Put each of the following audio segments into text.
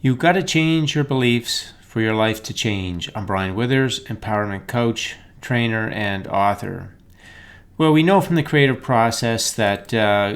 You've got to change your beliefs for your life to change. I'm Brian Withers, empowerment coach, trainer, and author. Well, we know from the creative process that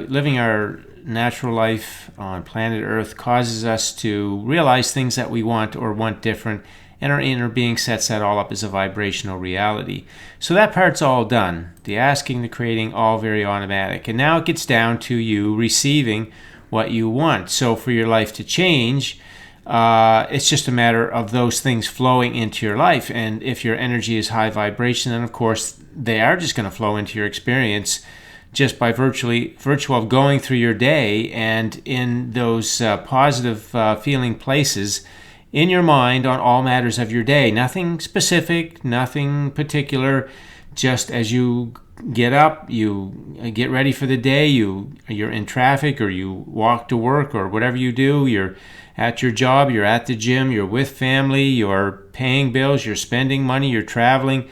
living our natural life on planet Earth causes us to realize things that we want or want different, and our inner being sets that all up as a vibrational reality. So that part's all done. The asking, the creating, all very automatic. And now it gets down to you receiving what you want. So for your life to change, it's just a matter of those things flowing into your life. And if your energy is high vibration, then of course they are just going to flow into your experience just by virtue of going through your day and in those positive feeling places in your mind on all matters of your day. Nothing specific, nothing particular. Just as you get up, you get ready for the day, you're in traffic or you walk to work or whatever you do, you're at your job, you're at the gym, you're with family, you're paying bills, you're spending money, you're traveling.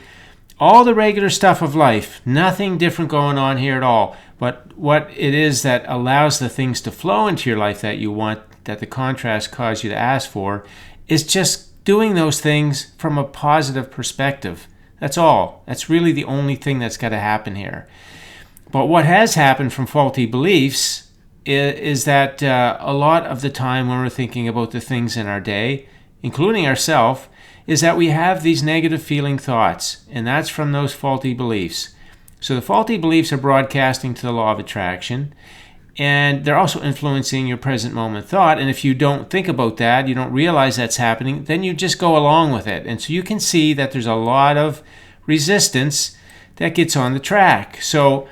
All the regular stuff of life, nothing different going on here at all. But what it is that allows the things to flow into your life that you want, that the contrast caused you to ask for, is just doing those things from a positive perspective. That's all. That's really the only thing that's got to happen here. But what has happened from faulty beliefs is that a lot of the time when we're thinking about the things in our day, including ourselves, is that we have these negative feeling thoughts, and that's from those faulty beliefs. So the faulty beliefs are broadcasting to the law of attraction, and they're also influencing your present moment thought. And if you don't think about that, you don't realize that's happening, then you just go along with it. And so you can see that there's a lot of resistance that gets on the track. So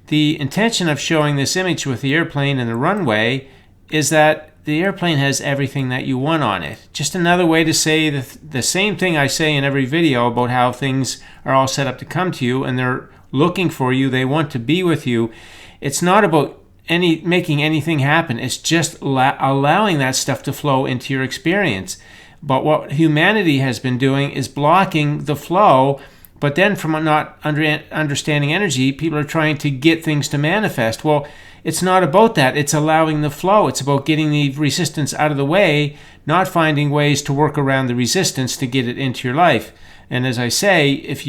the intention of showing this image with the airplane and the runway is that the airplane has everything that you want on it. Just another way to say the same thing I say in every video about how things are all set up to come to you and they're looking for you, they want to be with you. It's not about making anything happen. It's just allowing that stuff to flow into your experience. But what humanity has been doing is blocking the flow. But then from not understanding energy, people are trying to get things to manifest. Well, it's not about that. It's allowing the flow. It's about getting the resistance out of the way, not finding ways to work around the resistance to get it into your life. And as I say, if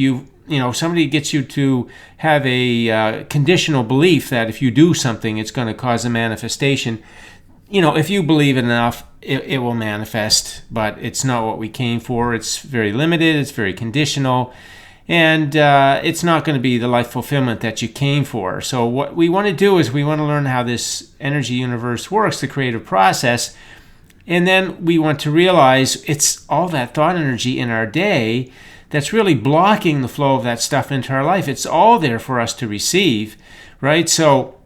somebody gets you to have a conditional belief that if you do something, it's going to cause a manifestation. If you believe it enough, it will manifest. But it's not what we came for. It's very limited. It's very conditional. And it's not going to be the life fulfillment that you came for. So what we want to do is we want to learn how this energy universe works, the creative process. And then we want to realize it's all that thought energy in our day that's really blocking the flow of that stuff into our life. It's all there for us to receive, right? So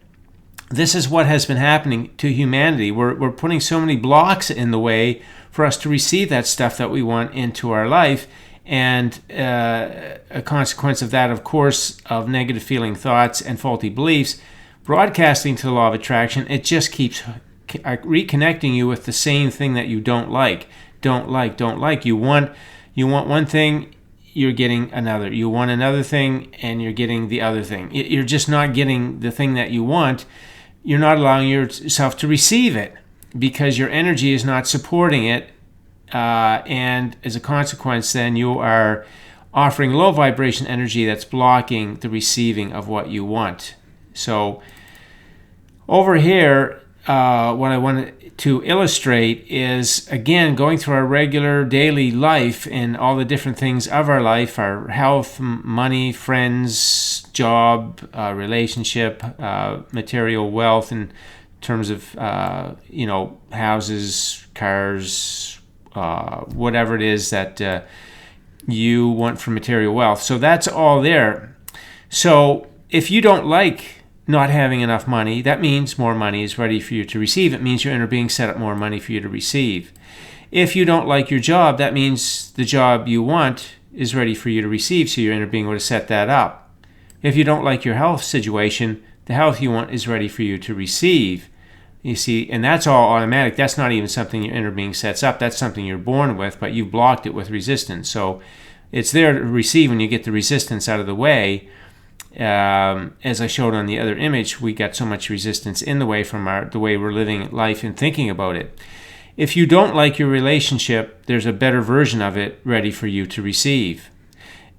this is what has been happening to humanity. We're putting so many blocks in the way for us to receive that stuff that we want into our life. And a consequence of that, of course, of negative feeling thoughts and faulty beliefs, broadcasting to the law of attraction, it just keeps reconnecting you with the same thing that you don't like. You want one thing, you're getting another. You want another thing, and you're getting the other thing. You're just not getting the thing that you want. You're not allowing yourself to receive it because your energy is not supporting it. And as a consequence, then you are offering low vibration energy that's blocking the receiving of what you want. So over here, what I wanted to illustrate is, again, going through our regular daily life and all the different things of our life, our health, money, friends, job, relationship, material wealth in terms of, houses, cars, whatever it is that you want for material wealth. So that's all there. So if you don't like not having enough money, that means more money is ready for you to receive. It means your inner being set up more money for you to receive. If you don't like your job, that means the job you want is ready for you to receive, so your inner being would have set that up. If you don't like your health situation, the health you want is ready for you to receive. You see, and that's all automatic. That's not even something your inner being sets up. That's something you're born with, but you've blocked it with resistance. So it's there to receive when you get the resistance out of the way. As I showed on the other image, we got so much resistance in the way from the way we're living life and thinking about it. If you don't like your relationship, there's a better version of it ready for you to receive.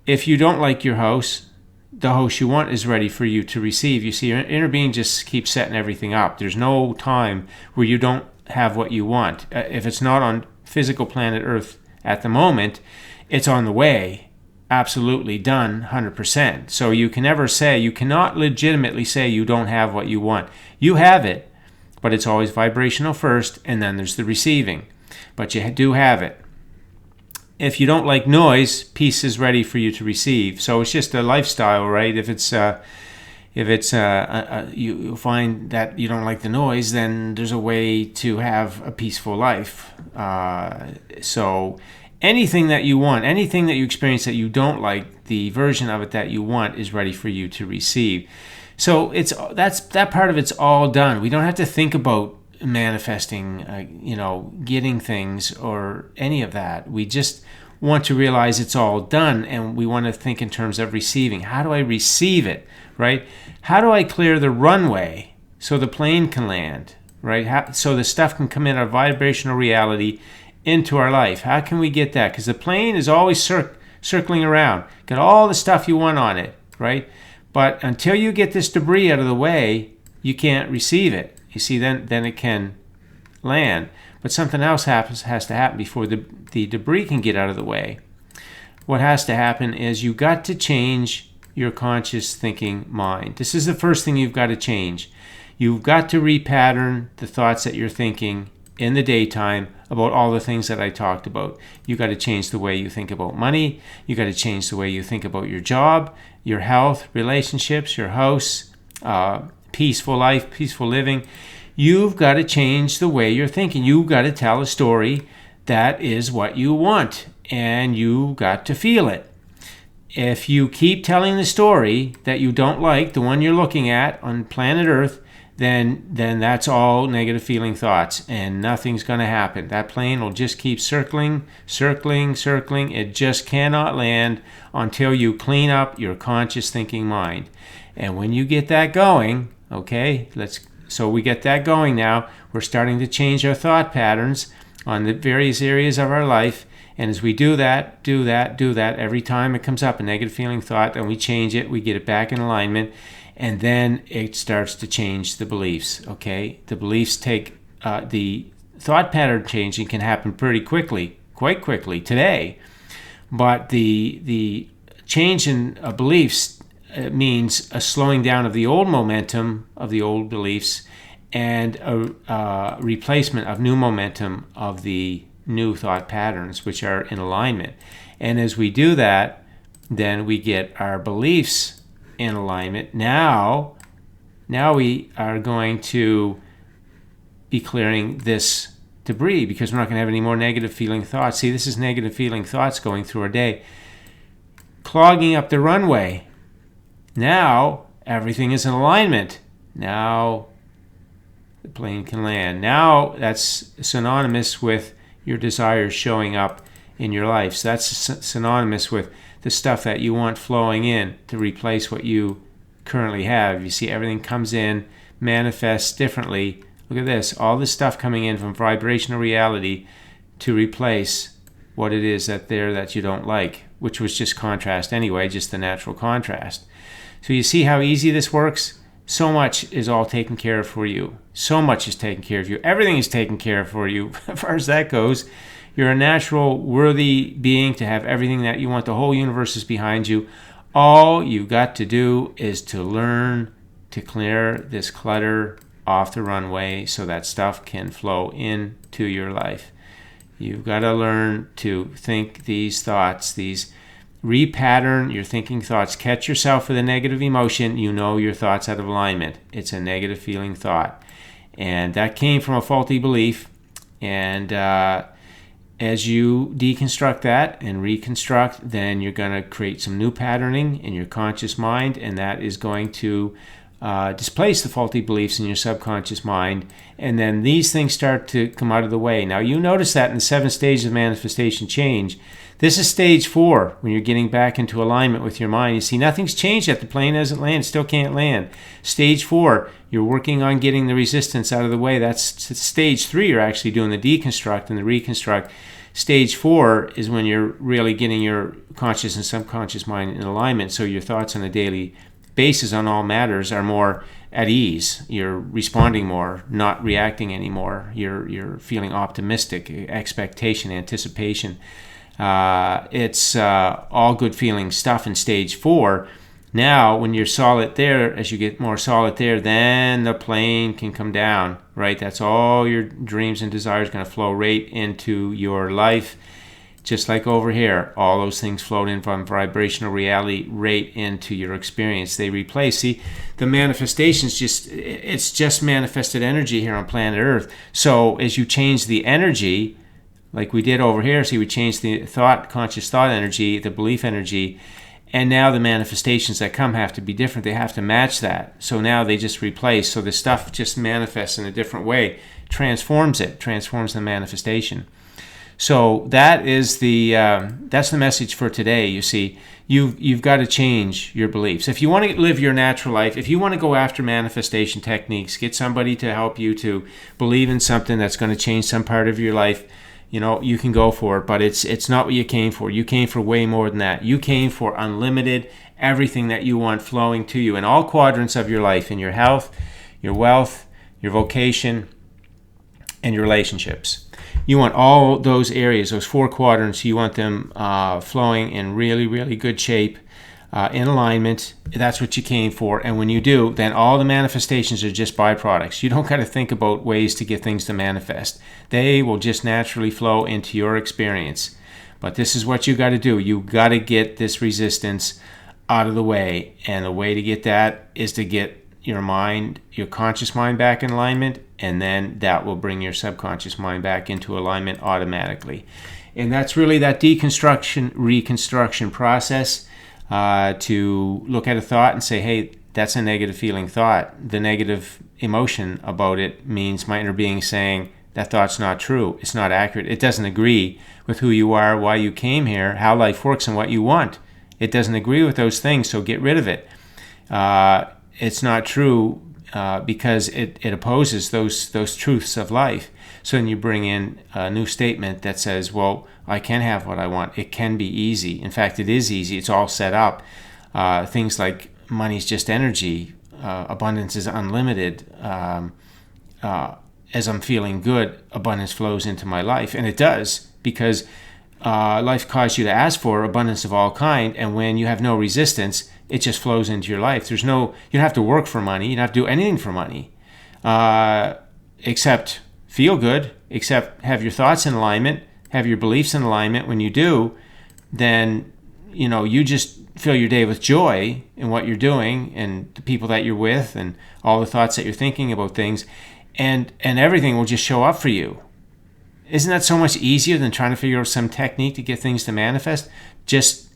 If you don't like your house, the host you want is ready for you to receive. You see, your inner being just keeps setting everything up. There's no time where you don't have what you want. If it's not on physical planet Earth at the moment, it's on the way. Absolutely done, 100%. So you cannot legitimately say you don't have what you want. You have it, but it's always vibrational first, and then there's the receiving. But you do have it. If you don't like noise, peace is ready for you to receive. So it's just a lifestyle, right? If you find that you don't like the noise, then there's a way to have a peaceful life. So anything that you want, anything that you experience that you don't like, the version of it that you want is ready for you to receive. So that part of it's all done. We don't have to think about manifesting, getting things or any of that. We just want to realize it's all done, and we want to think in terms of receiving. How do I receive it, right? How do I clear the runway so the plane can land, right? So the stuff can come in our vibrational reality into our life. How can we get that? Because the plane is always circling around. Got all the stuff you want on it, right? But until you get this debris out of the way, you can't receive it. You see, then it can land. But something else has to happen before the debris can get out of the way. What has to happen is you got to change your conscious thinking mind. This is the first thing you've got to change. You've got to repattern the thoughts that you're thinking in the daytime about all the things that I talked about. You got to change the way you think about money. You got to change the way you think about your job, your health, relationships, your house, peaceful life, peaceful living. You've got to change the way you're thinking. You've got to tell a story that is what you want, and you got to feel it. If you keep telling the story that you don't like, the one you're looking at on planet Earth, then that's all negative feeling thoughts, and nothing's going to happen. That plane will just keep circling. It just cannot land until you clean up your conscious thinking mind. And when you get that going, so we get that going now. We're starting to change our thought patterns on the various areas of our life. And as we do that, every time it comes up, a negative feeling thought, and we change it, we get it back in alignment, and then it starts to change the beliefs, okay? The beliefs take, the thought pattern changing can happen pretty quickly, quite quickly today. But the change in beliefs means a slowing down of the old momentum of the old beliefs and a replacement of new momentum of the new thought patterns, which are in alignment. And as we do that, then we get our beliefs in alignment. Now we are going to be clearing this debris, because we're not going to have any more negative feeling thoughts. See, this is negative feeling thoughts going through our day, clogging up the runway. Now everything is in alignment. Now the plane can land. Now that's synonymous with your desires showing up in your life. So that's synonymous with the stuff that you want flowing in to replace what you currently have. You see, everything comes in, manifests differently. Look at this, all this stuff coming in from vibrational reality to replace what it is that you don't like, which was just contrast anyway, just the natural contrast. So you see how easy this works? So much is all taken care of for you. So much is taken care of you. Everything is taken care of for you. As far as that goes, you're a natural, worthy being to have everything that you want. The whole universe is behind you. All you got to do is to learn to clear this clutter off the runway so that stuff can flow into your life. You've got to learn to think these thoughts, repattern your thinking thoughts. Catch yourself with a negative emotion. You know your thought's out of alignment. It's a negative feeling thought. And that came from a faulty belief. And as you deconstruct that and reconstruct, then you're going to create some new patterning in your conscious mind. And that is going to displace the faulty beliefs in your subconscious mind, and then these things start to come out of the way. Now, you notice that in the 7 stages of manifestation change. This is stage 4, when you're getting back into alignment with your mind. You see, nothing's changed yet. The plane hasn't landed, still can't land. Stage 4, you're working on getting the resistance out of the way. That's stage 3, you're actually doing the deconstruct and the reconstruct. Stage 4 is when you're really getting your conscious and subconscious mind in alignment, so your thoughts on a daily basis on all matters are more at ease. You're responding more, not reacting anymore. You're feeling optimistic, expectation, anticipation. It's all good feeling stuff in stage 4. Now, when you're solid there, as you get more solid there, then the plane can come down, right? That's all your dreams and desires going to flow right into your life. Just like over here, all those things float in from vibrational reality right into your experience. They replace. See, the manifestations it's just manifested energy here on planet Earth. So as you change the energy, like we did over here, see, we changed the conscious thought energy, the belief energy, and now the manifestations that come have to be different. They have to match that. So now they just replace. So the stuff just manifests in a different way, transforms the manifestation. So that is that's the message for today. You see, you've got to change your beliefs. If you want to live your natural life, if you want to go after manifestation techniques, get somebody to help you to believe in something that's going to change some part of your life, you can go for it, but it's not what you came for. You came for way more than that. You came for unlimited, everything that you want flowing to you in all quadrants of your life, in your health, your wealth, your vocation, and your relationships. You want all those areas, those 4 quadrants, you want them flowing in really, really good shape, in alignment. That's what you came for. And when you do, then all the manifestations are just byproducts. You don't got to think about ways to get things to manifest. They will just naturally flow into your experience. But this is what you got to do. You got to get this resistance out of the way. And the way to get that is to get your mind, your conscious mind back in alignment, and then that will bring your subconscious mind back into alignment automatically. And that's really that deconstruction, reconstruction process, to look at a thought and say, hey, that's a negative feeling thought. The negative emotion about it means my inner being saying that thought's not true. It's not accurate. It doesn't agree with who you are, why you came here, how life works, and what you want. It doesn't agree with those things, so get rid of it. It's not true because it opposes those truths of life. So then you bring in a new statement that says, well, I can have what I want. It can be easy. In fact, it is easy. It's all set up. Things like money's just energy. Abundance is unlimited. As I'm feeling good, abundance flows into my life. And it does, because life caused you to ask for abundance of all kind. And when you have no resistance, it just flows into your life. You don't have to work for money. You don't have to do anything for money, except feel good, except have your thoughts in alignment, have your beliefs in alignment. When you do, then you just fill your day with joy in what you're doing and the people that you're with and all the thoughts that you're thinking about things, and everything will just show up for you. Isn't that so much easier than trying to figure out some technique to get things to manifest? Just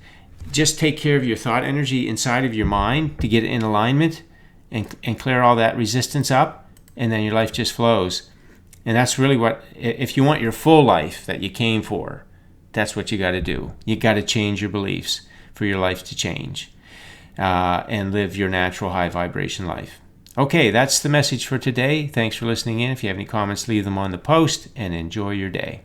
take care of your thought energy inside of your mind to get it in alignment and clear all that resistance up, and then your life just flows. And that's really what, if you want your full life that you came for, that's what you got to do. You got to change your beliefs for your life to change and live your natural high vibration life. Okay, that's the message for today. Thanks for listening in. If you have any comments, leave them on the post, and enjoy your day.